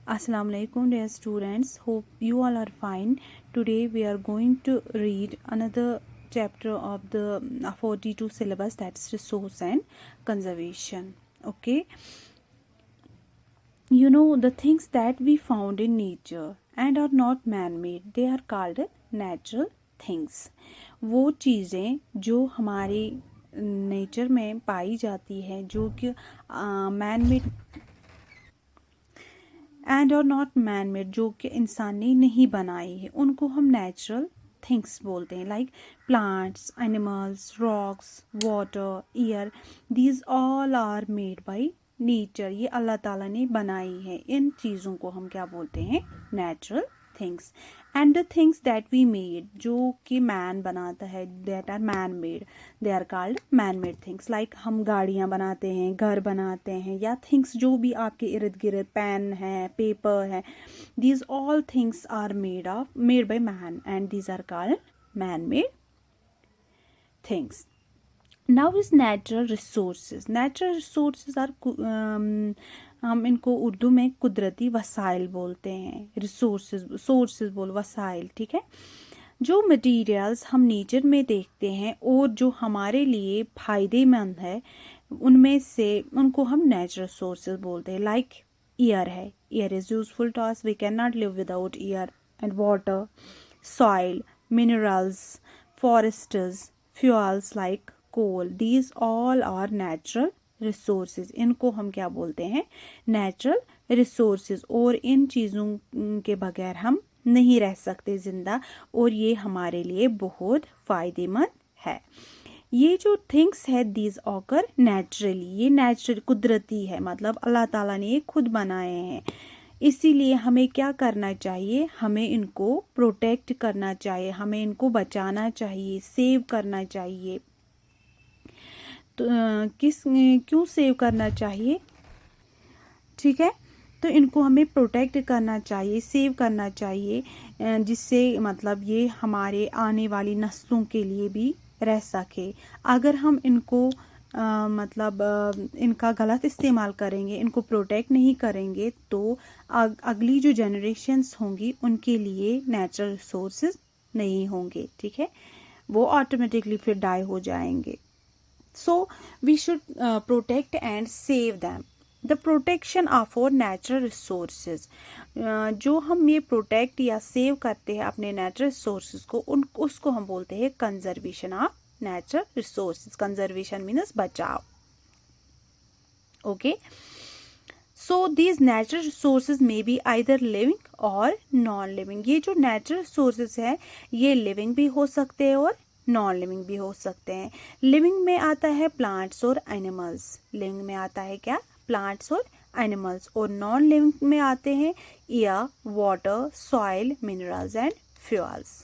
Assalamu alaikum dear students, hope you all are fine. Today we are going to read another chapter of the 42 syllabus, that's resource and conservation. Okay, you know the things that we found in nature and are not man-made, they are called natural things. वो चीज़ें जो हमारे nature में पाई जाती है जो कि man made and और नॉट मैन मेड, जो कि इंसान ने नहीं बनाई है, उनको हम नेचुरल थिंग्स बोलते हैं. Like plants, animals, rocks, water, air, these all are made by nature. ये अल्लाह ताला ने बनाई है. इन चीज़ों को हम क्या बोलते हैं? Natural things. And the things that we made, जो कि मैन बनाता है, that are man made, they are called man made things. Like हम गाड़ियाँ बनाते हैं, घर बनाते हैं, या थिंग्स जो भी आपके इर्द गिर्द, पेन है, पेपर है, these all things are made by man and these are called man made things. Now is natural resources. Natural resources are हम इनको उर्दू में कुदरती वसाइल बोलते हैं. सोर्सेज बोल, वसाइल, ठीक है. जो मटेरियल्स हम नेचर में देखते हैं और जो हमारे लिए फ़ायदेमंद है, उनमें से उनको हम नेचुरल सोर्सेज बोलते हैं. लाइक एयर है. Air is useful to us. We can not live without air. And water, soil, minerals, forests, fuels like coal, these all are natural resources. इनको हम क्या बोलते हैं? Natural resources. और इन चीज़ों के बगैर हम नहीं रह सकते ज़िंदा, और ये हमारे लिए बहुत फ़ायदेमंद है. ये जो थिंग्स है, दीज ऑकर नेचुरली, ये नेचुरल कुदरती है, मतलब अल्लाह ताला ने ये खुद बनाए हैं. इसीलिए हमें क्या करना चाहिए? हमें इनको प्रोटेक्ट करना चाहिए, हमें इनको बचाना चाहिए, सेव करना चाहिए. तो क्यों सेव करना चाहिए? ठीक है, तो इनको हमें प्रोटेक्ट करना चाहिए, सेव करना चाहिए, जिससे मतलब ये हमारे आने वाली नस्लों के लिए भी रह सके. अगर हम इनको इनका गलत इस्तेमाल करेंगे, इनको प्रोटेक्ट नहीं करेंगे, तो अगली जो जनरेशन्स होंगी उनके लिए नेचुरल रिसोर्सेज नहीं होंगे. ठीक है, वो ऑटोमेटिकली फिर डाई हो जाएंगे. So we should protect and save them. The protection of our natural resources. जो हम ये प्रोटेक्ट या सेव करते हैं अपने नेचुरल रिसोर्सेज को, उसको हम बोलते हैं conservation of natural resources. Conservation means बचाव. Okay, so these natural resources may be either living और नॉन लिविंग. ये जो नेचुरल रिसोर्सेज है, ये लिविंग भी हो सकते हैं और नॉन लिविंग भी हो सकते हैं. लिविंग में आता है प्लांट्स और एनिमल्स. लिविंग में आता है क्या? प्लांट्स और एनिमल्स. और नॉन लिविंग में आते हैं air, water, soil, minerals and fuels.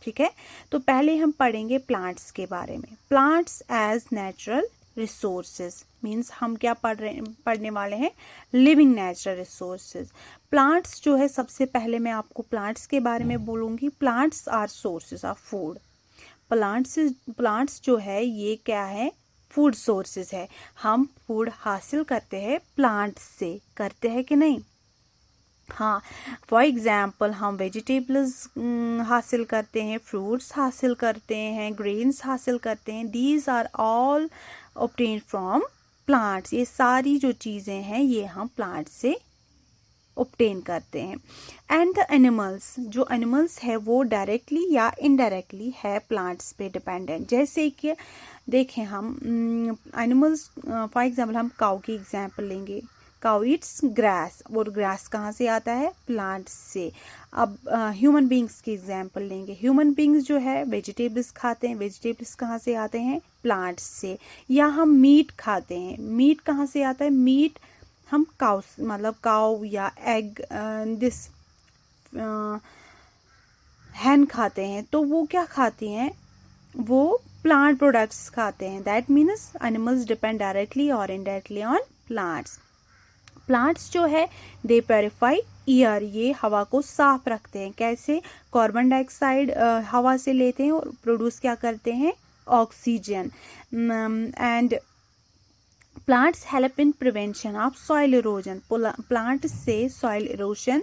ठीक है, तो पहले हम पढ़ेंगे प्लांट्स के बारे में. Plants as natural resources means हम क्या पढ़ने वाले हैं? Living natural resources. प्लांट्स जो है, सबसे पहले मैं आपको प्लांट्स के बारे में बोलूँगी. Plants are sources of food. Plants जो है, ये क्या है? फूड सोर्सेज है. हम फूड हासिल करते हैं प्लांट्स से, करते हैं कि नहीं? हाँ, फॉर एग्जाम्पल हम वेजिटेबल्स हासिल करते हैं, फ्रूट्स हासिल करते हैं, ग्रेन्स हासिल करते हैं. These are all obtained from plants. ये सारी जो चीज़ें हैं, ये हम प्लांट्स से ऑब्टेन करते हैं. एंड द एनिमल्स, जो एनिमल्स है वो डायरेक्टली या इनडायरेक्टली है प्लांट्स पे डिपेंडेंट. जैसे कि देखें हम एनिमल्स, फॉर एग्जांपल हम काऊ की एग्जांपल लेंगे. काऊ इट्स ग्रास, और ग्रास कहाँ से आता है? प्लांट्स से. अब ह्यूमन बींग्स की एग्जांपल लेंगे. ह्यूमन बींग्स जो है वेजिटेबल्स खाते हैं. वेजिटेबल्स कहाँ से आते हैं? प्लांट्स से. या हम मीट खाते हैं. मीट कहाँ से आता है? मीट हम काउ, मतलब काउ या एग, दिस हैन खाते हैं, तो वो क्या खाती हैं? वो प्लांट प्रोडक्ट्स खाते हैं. That means animals depend directly और इनडायरेक्टली ऑन प्लांट्स. प्लांट्स जो है, दे प्योरीफाई एयर. ये हवा को साफ रखते हैं. कैसे? कार्बन डाइऑक्साइड हवा से लेते हैं और प्रोड्यूस क्या करते हैं? Oxygen. And plants help in prevention of soil erosion, plant से सॉइल इरोजन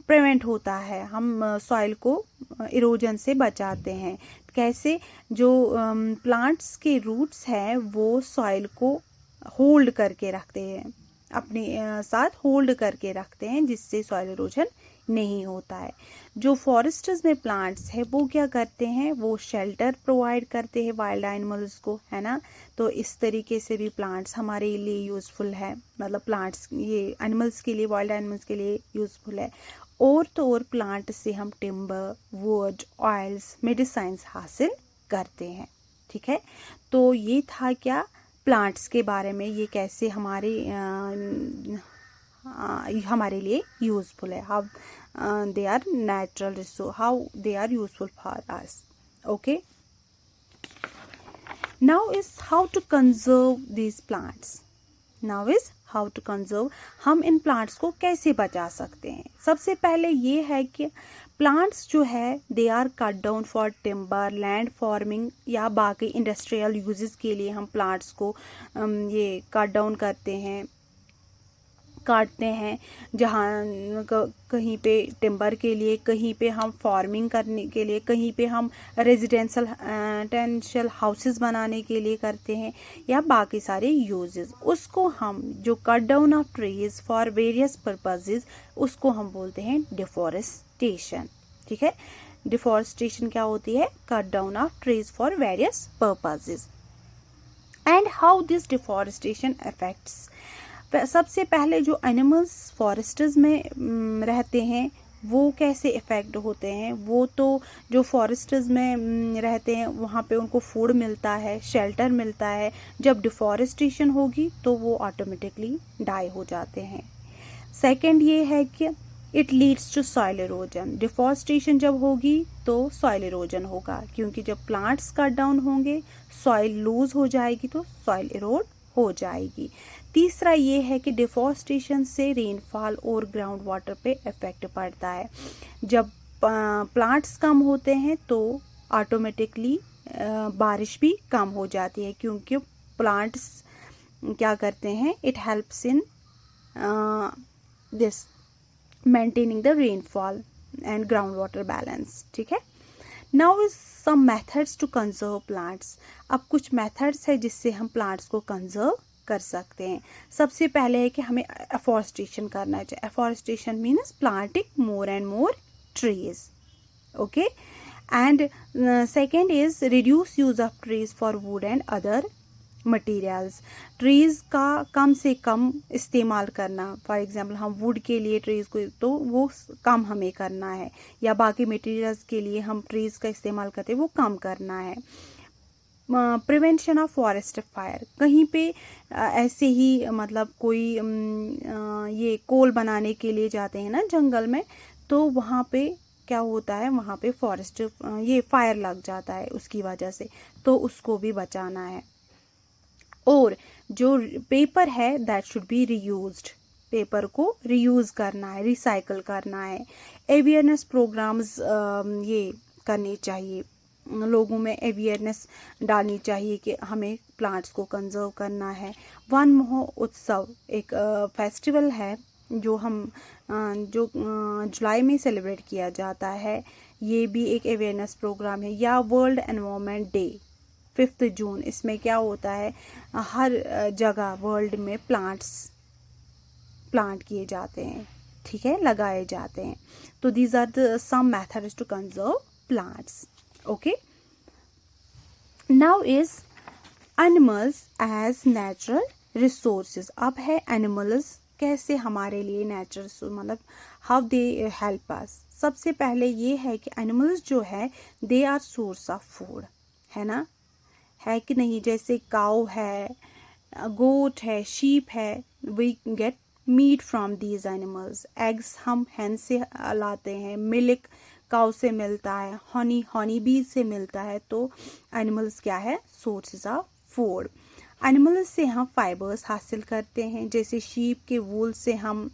प्रिवेंट होता है, हम सॉइल को इरोजन से बचाते हैं। कैसे? जो प्लांट्स के रूट्स हैं वो सॉइल को होल्ड करके रखते हैं, अपने साथ होल्ड करके रखते हैं, जिससे सॉइल इरोजन नहीं होता है। जो फॉरेस्ट्स में प्लांट्स है वो क्या करते हैं, वो शेल्टर प्रोवाइड करते हैं वाइल्ड एनिमल्स को, है ना। तो इस तरीके से भी प्लांट्स हमारे लिए यूज़फुल है, मतलब प्लांट्स ये एनिमल्स के लिए, वाइल्ड एनिमल्स के लिए यूज़फुल है। और तो और प्लांट से हम टिम्बर, वुड, ऑयल्स, मेडिसिन्स हासिल करते हैं। ठीक है, तो ये था क्या प्लांट्स के बारे में, ये कैसे हमारे लिए यूज़फुल है, how they are natural resource, how they are useful for us. Okay, now is how to conserve these plants. Now is how to conserve, हम इन प्लांट्स को कैसे बचा सकते हैं। सबसे पहले ये है कि प्लांट्स जो है they are cut down for timber, land farming या बाकी इंडस्ट्रियल यूजेस के लिए हम प्लांट्स को ये कट डाउन करते हैं, काटते हैं। जहाँ कहीं पे टिम्बर के लिए, कहीं पे हम फार्मिंग करने के लिए, कहीं पे हम रेजिडेंशियल हाउसेस बनाने के लिए करते हैं, या बाकी सारे यूजेस। उसको हम जो cut down of trees for various purposes, उसको हम बोलते हैं डिफॉरेस्टेशन। ठीक है, डिफॉरेस्टेशन क्या होती है, cut down of trees for various purposes. And how this deforestation affects, सबसे पहले जो एनिमल्स फॉरेस्ट्स में रहते हैं वो कैसे इफ़ेक्ट होते हैं। वो तो जो फॉरेस्ट्स में रहते हैं वहाँ पे उनको फूड मिलता है, शेल्टर मिलता है। जब डिफॉरेस्टेशन होगी तो वो ऑटोमेटिकली डाई हो जाते हैं। सेकंड ये है कि it leads to soil erosion, deforestation जब होगी तो सॉइल इरोजन होगा, क्योंकि जब प्लांट्स कट डाउन होंगे सॉइल लूज हो जाएगी तो सॉइल इरोड हो जाएगी। तीसरा ये है कि डिफॉरेस्टेशन से रेनफॉल और ग्राउंड वाटर पे इफेक्ट पड़ता है। जब प्लांट्स कम होते हैं तो ऑटोमेटिकली बारिश भी कम हो जाती है, क्योंकि प्लांट्स क्या करते हैं, it helps in this maintaining the rainfall and ground water balance. ठीक है, now is some methods to conserve plants. अब कुछ मेथड्स है जिससे हम प्लांट्स को कंजर्व कर सकते हैं। सबसे पहले है कि हमें एफॉरेस्टेशन करना चाहिए। Afforestation means planting more and more trees. Okay, and second is reduce use of trees for would and other materials. Trees का कम से कम इस्तेमाल करना, फॉर एग्जांपल हम वुड के लिए ट्रीज को तो वो कम हमें करना है, या बाकी मटेरियल्स के लिए हम ट्रीज का इस्तेमाल करते हैं वो कम करना है। प्रिवेंशन ऑफ फॉरेस्ट फायर, कहीं पे ऐसे ही मतलब कोई ये कोल बनाने के लिए जाते हैं ना जंगल में, तो वहाँ पे क्या होता है, वहाँ पे फॉरेस्ट ये फायर लग जाता है उसकी वजह से, तो उसको भी बचाना है। और जो पेपर है that should be reused, paper को रीयूज करना है, रिसाइकल करना है। अवेयरनेस प्रोग्राम्स ये करने चाहिए, लोगों में अवेयरनेस डालनी चाहिए कि हमें प्लांट्स को कंजर्व करना है। वन महोत्सव एक फेस्टिवल है जो जुलाई में सेलिब्रेट किया जाता है, ये भी एक अवेयरनेस प्रोग्राम है। या वर्ल्ड एनवायरनमेंट डे 5 जून, इसमें क्या होता है, हर जगह वर्ल्ड में प्लांट किए जाते हैं, ठीक है, लगाए जाते हैं। तो these are the some methods to conserve plants. Okay, now is animals as natural resources. अब है एनिमल्स कैसे हमारे लिए नेचुरल, मतलब हाउ दे हेल्प अस। सबसे पहले ये है कि एनिमल्स जो है they are source of food, है ना, है कि नहीं। जैसे काऊ है, गोट है, शीप है, we get meat from these animals. Eggs हम hen से लाते हैं, मिल्क काऊ से मिलता है, हनी बी से मिलता है। तो एनिमल्स क्या है, सोर्सेज ऑफ फूड। एनिमल्स से हम फाइबर्स हासिल करते हैं, जैसे शीप के वूल से हम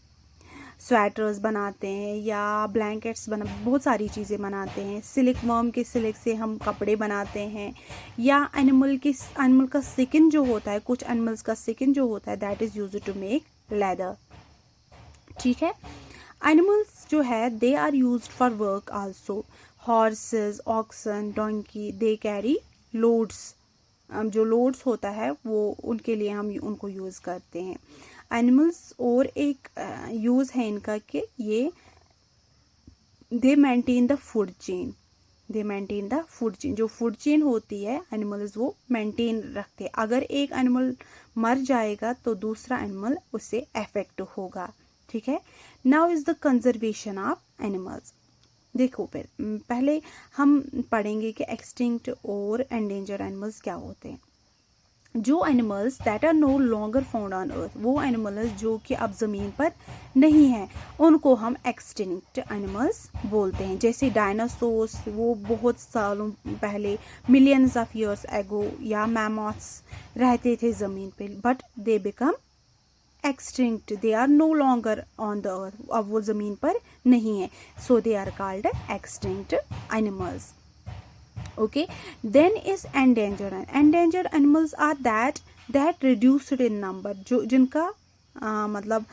स्वेटर्स बनाते हैं या ब्लैंकेट्स बहुत सारी चीज़ें बनाते हैं। सिल्क वर्म के सिल्क से हम कपड़े बनाते हैं, या एनिमल का स्किन जो होता है, कुछ एनिमल्स का स्किन जो होता है that is used to make leather. ठीक है। एनिमल्स जो है they are used for work also. Horses, oxen, donkey, they carry loads. जो लोड्स होता है वो उनके लिए हम उनको यूज़ करते हैं एनिमल्स। और एक यूज़ है इनका कि ये दे maintain the food chain. They maintain the food chain, जो फूड चेन होती है एनिमल्स वो मेंटेन रखते हैं। अगर एक एनिमल मर जाएगा तो दूसरा एनिमल उससे अफेक्ट होगा। ठीक है। Now is the conservation of animals. देखो फिर पहले हम पढ़ेंगे कि एक्सटिंक्ट और एंडेंजर्ड एनिमल्स क्या होते हैं। जो animals that are no longer found on earth, वो एनिमल्स जो कि अब ज़मीन पर नहीं हैं, उनको हम एक्सटिंक्ट एनिमल्स बोलते हैं। जैसे डायनासोर्स, वो बहुत सालों पहले, मिलियंस ऑफ ईयर्स एगो, या मैमोथ्स रहते थे ज़मीन पे, but they become extinct, they are no longer on the earth, अब वो ज़मीन पर नहीं है, so they are called extinct animals. Okay, then is endangered. Endangered animals are that reduced in number, जो जिनका मतलब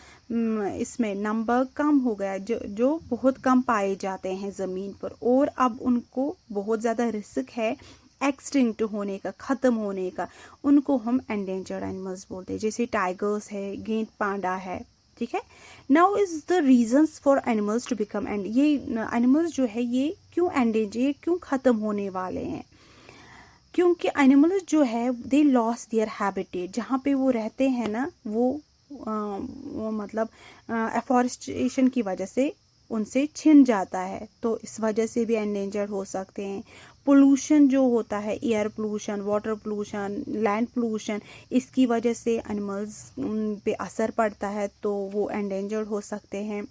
इसमें नंबर कम हो गया, जो बहुत कम पाए जाते हैं ज़मीन पर, और अब उनको बहुत ज़्यादा रिस्क है एक्सटिंक्ट होने का, ख़त्म होने का, उनको हम एंडेंजर्ड एनिमल्स बोलते हैं। जैसे टाइगर्स है, गेंद पांडा है। ठीक है। Now is the reasons for animals to become end, ये एनिमल्स जो है ये क्यों एंडेंजर, ये क्यों ख़त्म होने वाले हैं? क्योंकि एनिमल्स जो है दे लॉस देयर हैबिटेट, जहाँ पे वो रहते हैं ना, वो मतलब एफॉरेस्टेशन की वजह से उनसे छिन जाता है, तो इस वजह से भी एंडेंजर्ड हो सकते हैं। पोल्यूशन जो होता है, air pollution, water pollution, land pollution, इसकी वजह से एनिमल्स पे असर पड़ता है, तो वो एंडेंजर्ड हो सकते हैं।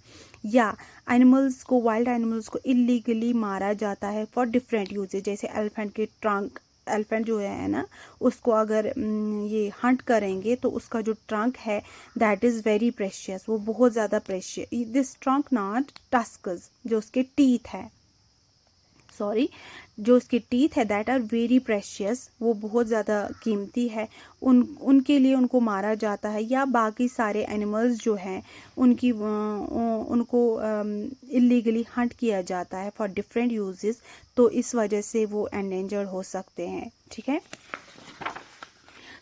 या एनिमल्स को, वाइल्ड एनिमल्स को इलीगली मारा जाता है फॉर डिफरेंट यूजेज। जैसे एलिफेंट के ट्रंक, एलिफेंट जो है ना, उसको अगर ये हंट करेंगे तो उसका जो ट्रंक है दैट इज़ वेरी प्रेशियस, वो बहुत ज़्यादा प्रेशियस, दिस ट्रंक नॉट टस्कस, जो उसके टीथ है, सॉरी, जो उसके टीथ है दैट आर वेरी प्रेशियस, वो बहुत ज़्यादा कीमती है, उनके लिए उनको मारा जाता है। या बाकी सारे एनिमल्स जो हैं उनको इलीगली हंट किया जाता है फॉर डिफरेंट यूजेस, तो इस वजह से वो एंडेंजर्ड हो सकते हैं। ठीक है।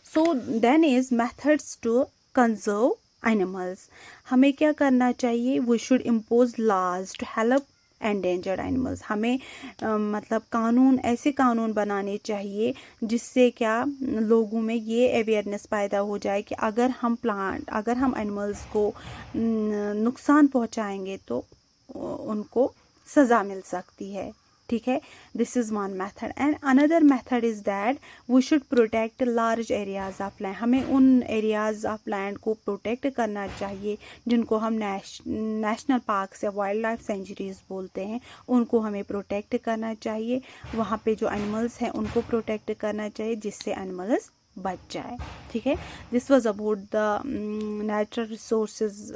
So then is methods to conserve animals. हमें क्या करना चाहिए? We should impose laws to help endangered animals. हमें मतलब ऐसे कानून बनाने चाहिए जिससे क्या लोगों में ये अवेयरनेस पैदा हो जाए कि अगर हम एनिमल्स को नुकसान पहुंचाएंगे तो उनको सज़ा मिल सकती है। ठीक है। This is one method. And another method is that we should protect large areas of land. हमें उन एरियाज़ ऑफ लैंड को प्रोटेक्ट करना चाहिए जिनको हम नेशनल पार्क्स या वाइल्ड लाइफ सेंचुरीज बोलते हैं, उनको हमें प्रोटेक्ट करना चाहिए। वहाँ पे जो एनिमल्स हैं उनको प्रोटेक्ट करना चाहिए जिससे एनिमल्स बच जाए। ठीक है। This was about the natural resources,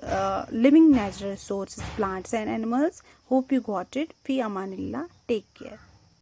living natural resources, plants and animals. Hope you got it. फी अमानिल्लाह। Take care.